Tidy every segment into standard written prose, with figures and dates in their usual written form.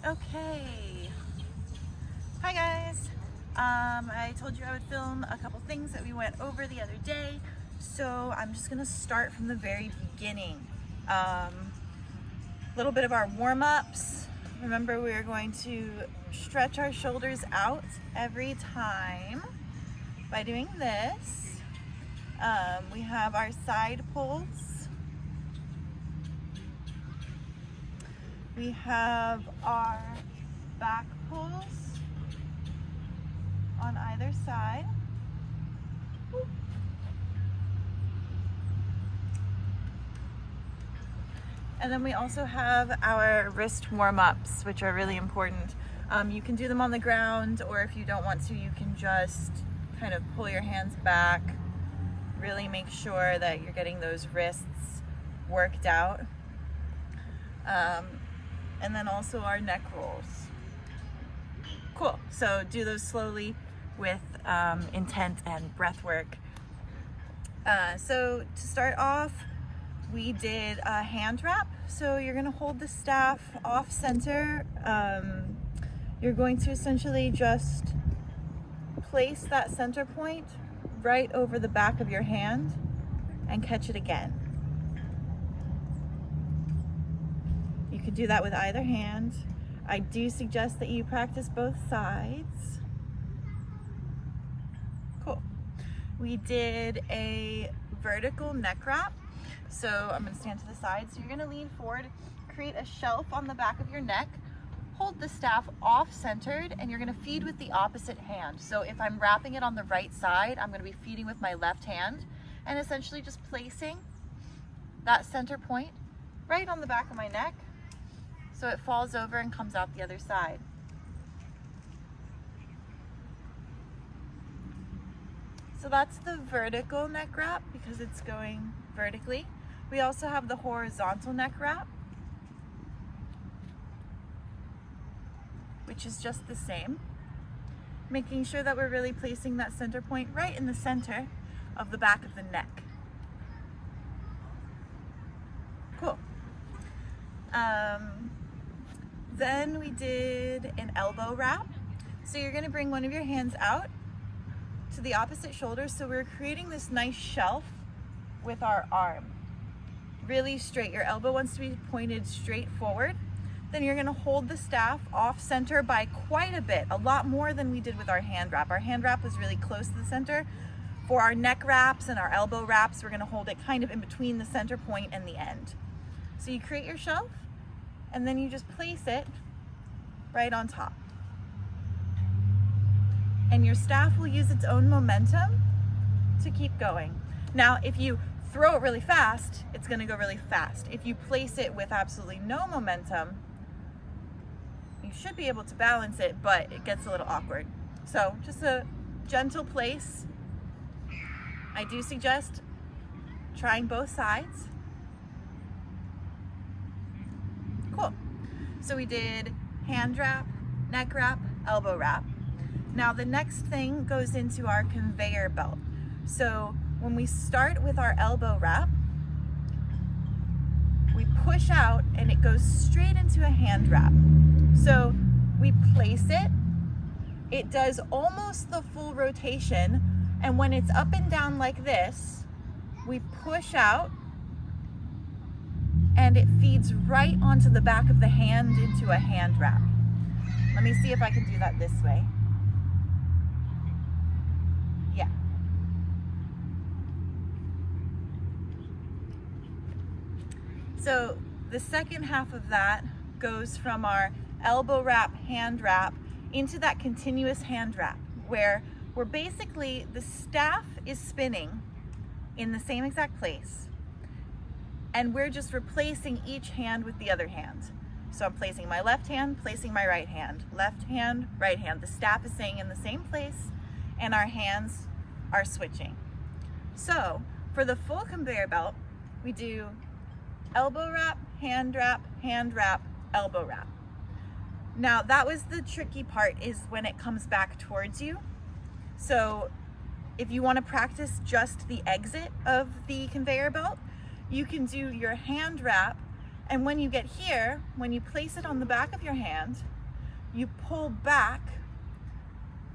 Okay. Hi guys. I told you I would film a couple things that we went over the other day, so I'm just gonna start from the very beginning. A little bit of our warm-ups. Remember, we are going to stretch our shoulders out every time by doing this. We have our side pulls. We have our back pulls on either side. And then we also have our wrist warm-ups, which are really important. You can do them on the ground, or if you don't want to, you can just kind of pull your hands back. Really make sure that you're getting those wrists worked out. And then also our neck rolls. Cool, so do those slowly with intent and breath work. So to start off, we did a hand wrap. So you're gonna hold the staff off center. You're going to essentially just place that center point right over the back of your hand and catch it again. You could do that with either hand. I do suggest that you practice both sides. Cool. We did a vertical neck wrap. So I'm gonna stand to the side. So you're gonna lean forward, create a shelf on the back of your neck, hold the staff off-centered, and you're gonna feed with the opposite hand. So if I'm wrapping it on the right side, I'm gonna be feeding with my left hand and essentially just placing that center point right on the back of my neck so it falls over and comes out the other side. So that's the vertical neck wrap because it's going vertically. We also have the horizontal neck wrap, which is just the same. Making sure that we're really placing that center point right in the center of the back of the neck. Cool. Then we did an elbow wrap. So you're gonna bring one of your hands out to the opposite shoulder. So we're creating this nice shelf with our arm. Really straight. Your elbow wants to be pointed straight forward. Then you're gonna hold the staff off center by quite a bit, a lot more than we did with our hand wrap. Our hand wrap was really close to the center. For our neck wraps and our elbow wraps, we're gonna hold it kind of in between the center point and the end. So you create your shelf, and then you just place it right on top. And your staff will use its own momentum to keep going. Now, if you throw it really fast, it's gonna go really fast. If you place it with absolutely no momentum, you should be able to balance it, but it gets a little awkward. So just a gentle place. I do suggest trying both sides. Cool. So we did hand wrap, neck wrap, elbow wrap. Now the next thing goes into our conveyor belt. So when we start with our elbow wrap, we push out and it goes straight into a hand wrap. So we place it, it does almost the full rotation, and when it's up and down like this, we push out and it feeds right onto the back of the hand into a hand wrap. Let me see if I can do that this way. Yeah. So the second half of that goes from our elbow wrap, hand wrap, into that continuous hand wrap, where we're basically, the staff is spinning in the same exact place, and we're just replacing each hand with the other hand. So I'm placing my left hand, placing my right hand, left hand, right hand. The staff is staying in the same place, and our hands are switching. So for the full conveyor belt, we do elbow wrap, hand wrap, elbow wrap. Now that was the tricky part, is when it comes back towards you. So if you want to practice just the exit of the conveyor belt, you can do your hand wrap And when you get here, when you place it on the back of your hand, you pull back.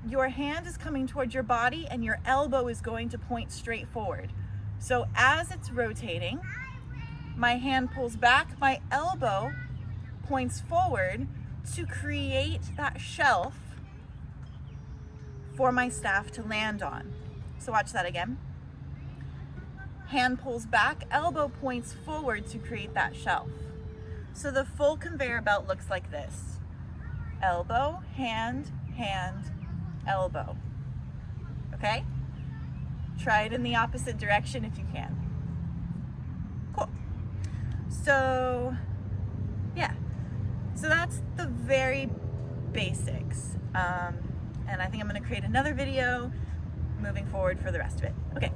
Your hand is coming towards your body and your elbow is going to point straight forward. So as it's rotating, my hand pulls back, my elbow points forward to create that shelf for my staff to land on. So watch that again. Hand pulls back, elbow points forward to create that shelf. So the full conveyor belt looks like this. Elbow, hand, hand, elbow. Okay? Try it in the opposite direction if you can. Cool. So, yeah. So that's the very basics. And I think I'm going to create another video moving forward for the rest of it. Okay.